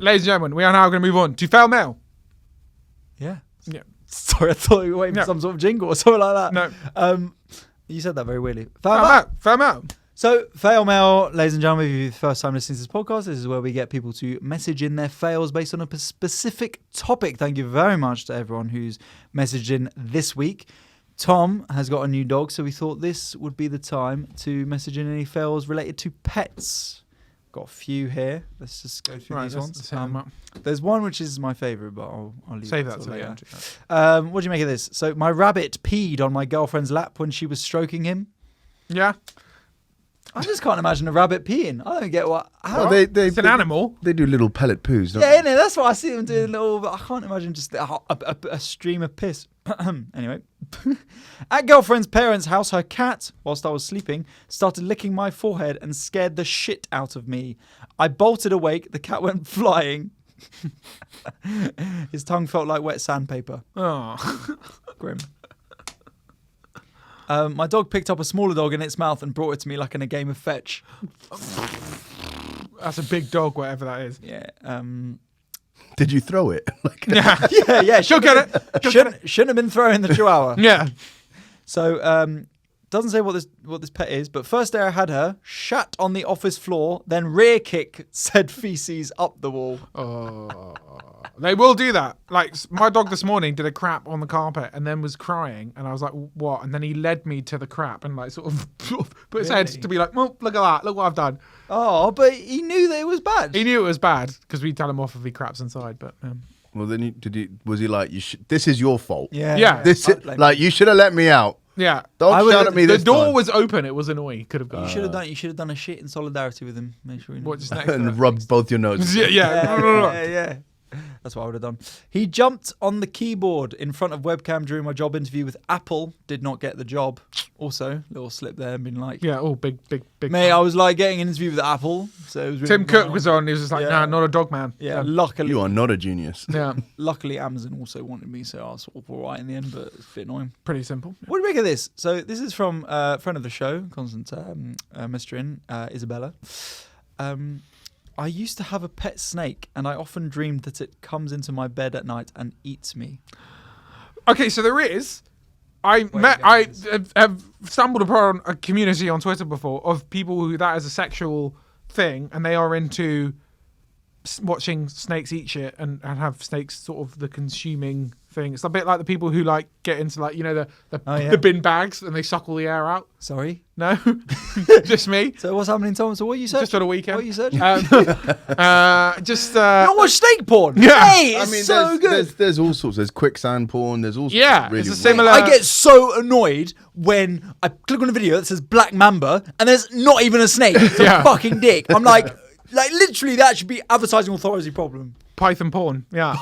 ladies and gentlemen, we are now going to move on to FailMail. Yeah. Yeah. Sorry, I thought you were waiting for some sort of jingle or something like that. No. You said that very weirdly. FailMail. So, FailMail, ladies and gentlemen, if you're the first time listening to this podcast, this is where we get people to message in their fails based on a specific topic. Thank you very much to everyone who's messaged in this week. Tom has got a new dog, so we thought this would be the time to message in any fails related to pets. Got a few here. Let's just go through these ones. There's one which is my favourite, but I'll leave Save that that later. Yeah. What do you make of this? So, my rabbit peed on my girlfriend's lap when she was stroking him. Yeah. I just can't imagine a rabbit peeing. I don't get what. How? Well, It's an animal. They do little pellet poos, don't Yeah, they? innit? That's what I see them doing. But I can't imagine just a stream of piss. Anyway, at girlfriend's parents' house, her cat, whilst I was sleeping, started licking my forehead and scared the shit out of me. I bolted awake. The cat went flying. His tongue felt like wet sandpaper. Oh. Grim. My dog picked up a smaller dog in its mouth and brought it to me like in a game of fetch. That's a big dog, whatever that is. Yeah. Did you throw it? Yeah. She'll get it. Shouldn't have been throwing the chihuahua. Yeah. So, doesn't say what this pet is, but first day I had her, shat on the office floor, then rear kick said feces up the wall. Oh. They will do that. Like, my dog this morning did a crap on the carpet and then was crying, and I was like, what? And then he led me to the crap and like sort of put his head to be like, well, look at that, look what I've done. Oh, but he knew that it was bad. He knew it was bad because we tell him off if he craps inside, but Well, then was he like, this is your fault? Yeah. You should have let me out. yeah. Don't shout at me The this door time. was open. It was annoying. He could have gone. You should have done a shit in solidarity with him. Make sure he What, knows. just next to And that? rub both your noses. Yeah. Yeah. That's what I would have done. He jumped on the keyboard in front of webcam during my job interview with Apple. Did not get the job. Also, little slip there and been like, Yeah. Oh, big. mate, I was like getting an interview with Apple. So it was really Tim Cook was on. He was just like, Yeah. nah, not a dog man. Yeah, luckily. You are not a genius. Yeah. Luckily, Amazon also wanted me, so I was sort of all right in the end, but it's a bit annoying. Pretty simple. What do you make of this? So this is from a friend of the show, constant messenger in, Isabella. I used to have a pet snake, and I often dreamed that it comes into my bed at night and eats me. Okay, so there is. I have stumbled upon a community on Twitter before of people who that is a sexual thing, and they are into watching snakes eat shit and have snakes sort of the consuming thing. It's a bit like the people who like get into like, you know, the bin bags and they suck all the air out. Sorry? No? Just me? So what's happening, Tom? So what you said? Just on a weekend. What you said? Not watch snake porn? Yeah. Hey, it's so good. There's all sorts. There's quicksand porn. There's all sorts. Yeah, of really it's a weird- similar- I get so annoyed when I click on a video that says Black Mamba and there's not even a snake. It's a fucking dick. I'm like literally that should be advertising authority problem. Python porn, yeah.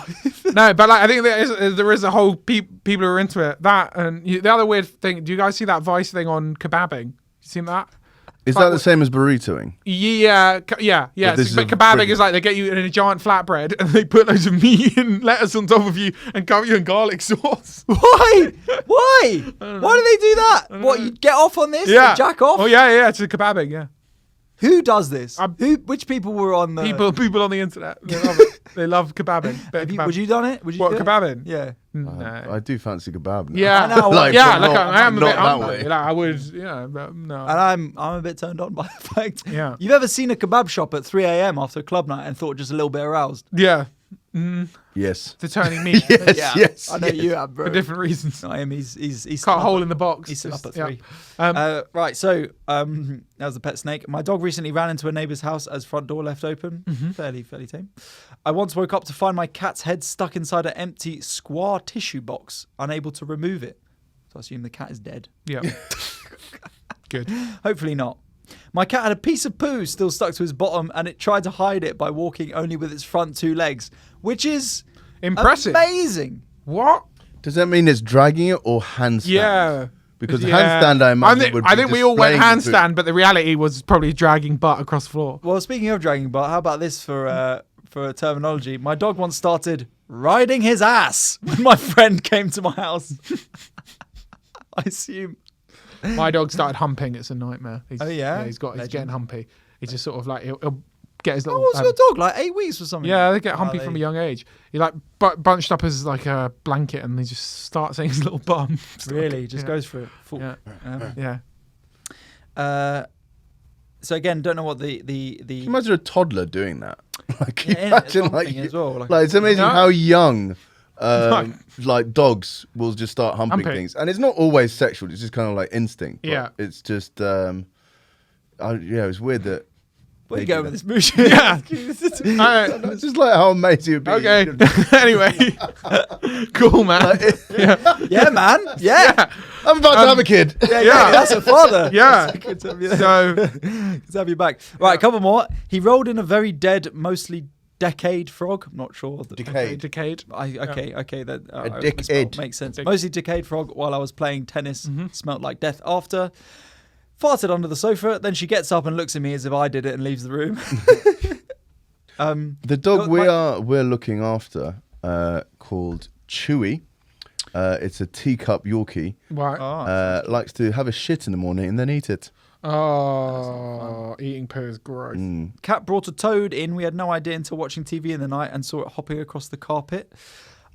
No, but like I think there is a whole people who are into it. That and the other weird thing. Do you guys see that Vice thing on kebabbing? You seen that? Is that the same as burritoing? Yeah. But kebabbing is like they get you in a giant flatbread and they put loads of meat and lettuce on top of you and cover you in garlic sauce. Why? Why do they do that? What, you get off on this? Yeah. You jack off? Oh yeah. It's a kebabbing. Yeah. Who does this? Which people were on the... People on the internet. They love it. They love kebabbing. Would you done it? Would you What, do it? kebabbing? Yeah. No. I do fancy kebab now. Yeah. I am a bit hungry. Like, I would, but no. And I'm a bit turned on by the fact. Yeah. You've ever seen a kebab shop at 3 a.m. after a club night and thought just a little bit aroused? Yeah. Yes. The turning meat. Yes. I know you have, bro. For different reasons. No, he's Cut a hole in the box. He's still up at 3. Yeah. Right, so that was the pet snake. My dog recently ran into a neighbour's house as front door left open. Fairly tame. I once woke up to find my cat's head stuck inside an empty square tissue box, unable to remove it. So I assume the cat is dead. Yeah. Good. Hopefully not. My cat had a piece of poo still stuck to his bottom, and it tried to hide it by walking only with its front 2 legs, which is Impressive. amazing. What? Does that mean it's dragging it or handstand? Yeah. Because handstand, I imagine, would be I think we all went displaying the handstand, but the reality was probably dragging butt across the floor. Well, speaking of dragging butt, how about this for terminology? My dog once started riding his ass when my friend came to my house. I assume. My dog started humping. It's a nightmare. Oh, yeah? He's getting humpy. He's just sort of like he'll get his How little. old's your dog? Like 8 weeks or something? Yeah, they get Oh, humpy from a young age. He like bunched up as like a blanket, and he just starts saying his little bum. Really? Just goes for it. Full. Yeah. Yeah. Yeah. So again, don't know what the Can you imagine a toddler doing that? Like, Yeah, imagine humping as well, like it's amazing No. how young like dogs will just start humping Humping. things, and it's not always sexual. It's just kind of like instinct. But Yeah. it's just it's weird that. Where they you do going with that. this mooch? Alright. It's just like how amazing it would be. Okay. Anyway, cool, man. Yeah, man. Yeah. I'm about to have a kid. Yeah. That's a father. Yeah. Good to have you there. So Good to have you back. Right, a couple more. He rolled in a very dead, mostly decayed frog. I'm not sure. Decayed. decayed. Okay. That dickhead. makes sense. Dick. Mostly decayed frog while I was playing tennis. Smelt like death after. Farted under the sofa. Then she gets up and looks at me as if I did it and leaves the room. The dog my- we're looking after, called Chewy. It's a teacup Yorkie. Right. Likes to have a shit in the morning and then eat it. Oh, eating poo is gross. Cat brought a toad in. We had no idea until watching TV in the night and saw it hopping across the carpet.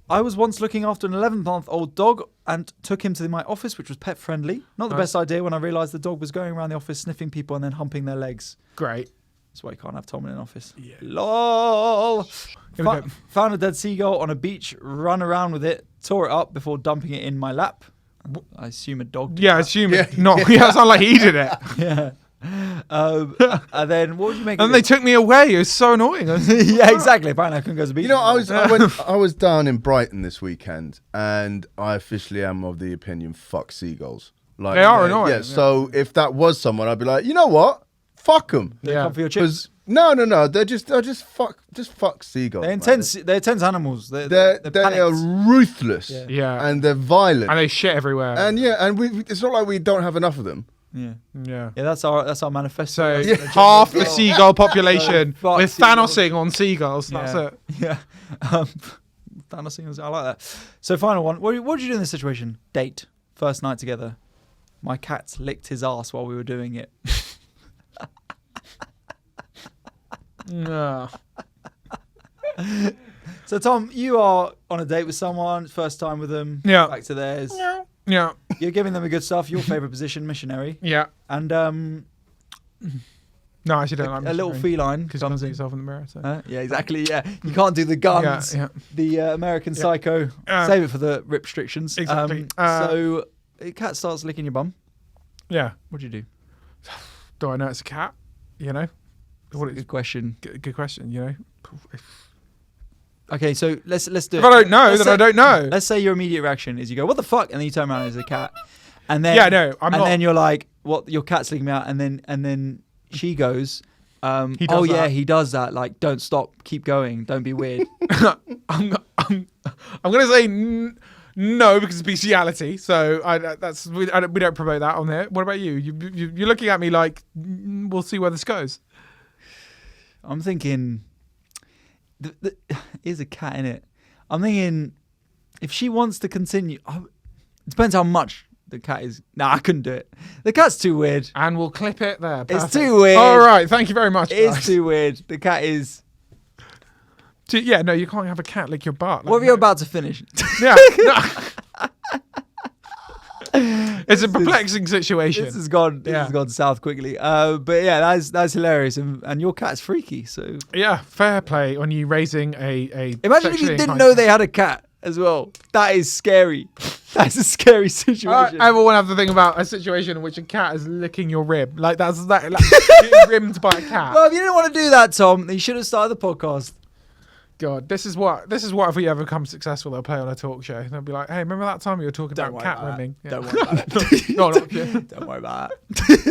I was once looking after an 11-month-old dog and took him to my office, which was pet friendly. Not the Nice. best idea when I realised the dog was going around the office sniffing people and then humping their legs. Great. That's why you can't have Tom in an office. Yeah. LOL. Here we go. Found a dead seagull on a beach, run around with it, tore it up before dumping it in my lap. I assume a dog did Yeah, that. assume it. Not. Yeah, it's not like he did it. Yeah. And then what would you make of And they it? took me away. It was so annoying. Yeah, exactly. Apparently I couldn't go to the beach. You know, I was down in Brighton this weekend, and I officially am of the opinion, fuck seagulls. Like, They are annoying, Yeah. yeah. So if that was someone, I'd be like, you know what? Fuck them. They Yeah. come for your chips. No. They're just fuck seagulls. They're man. intense. They're intense animals. They They're are ruthless. Yeah. Yeah. And they're violent. And they shit everywhere. And it's not like we don't have enough of them. Yeah. yeah. Yeah, that's our manifesto. So That's half the agenda. seagull population Fuck with seagulls. Thanosing on seagulls. That's Yeah. it. Yeah. Thanos, I like that. So final one. What did you do in this situation? Date. First night together. My cat licked his ass while we were doing it. No. So Tom, you are on a date with someone, first time with them. Yeah. Back to theirs. Yeah. You're giving them a good stuff. Your favorite position, missionary, Yeah. and No, I actually don't like a little feline because you can't comes see in. yourself in the mirror. So. Yeah, exactly. Yeah, you can't do the guns. Yeah. The American Psycho. Save it for the restrictions. Exactly. So, a cat starts licking your bum. Yeah. What do you do? Do I know it's a cat? You know. What Good question. good question. You know. Okay, so let's do it. If I don't know, Let's then I don't know. Let's say your immediate reaction is you go, "What the fuck?" and then you turn around and there's a cat, and then Yeah, no, I'm and not. then you're like, "What? Your cat's licking me out?" And then she goes, He does "Oh yeah, that. he does that. Like, don't stop, keep going, don't be weird." I'm gonna say no because it's bestiality. So we don't promote that on here. What about you? You're looking at me like we'll see where this goes. I'm thinking, here's a cat in it. I'm thinking, if she wants to continue, it depends how much the cat is. Nah, I couldn't do it. The cat's too weird. And we'll clip it there. It's Perfect. too weird. All right, thank you very much. It is guys. too weird. The cat is. Yeah, no, you can't have a cat lick your butt. Like, What if you're about to finish? Yeah. No. It's a perplexing situation. This has gone. This has gone south quickly. But yeah, that's hilarious, and your cat's freaky. So Yeah, fair play on you raising a imagine if you sexually didn't inclined know cat. they had a cat as well. That is scary. That's a scary situation. I will have to think about a situation in which a cat is licking your rib. Like that's that like, getting rimmed by a cat. Well, if you didn't want to do that, Tom, then you should have started the podcast. God, this is what if we ever become successful, they'll play on a talk show. They'll be like, hey, remember that time you were talking Don't about worry cat about that. rimming? Yeah. Don't worry about it. No, not you. Don't worry about that.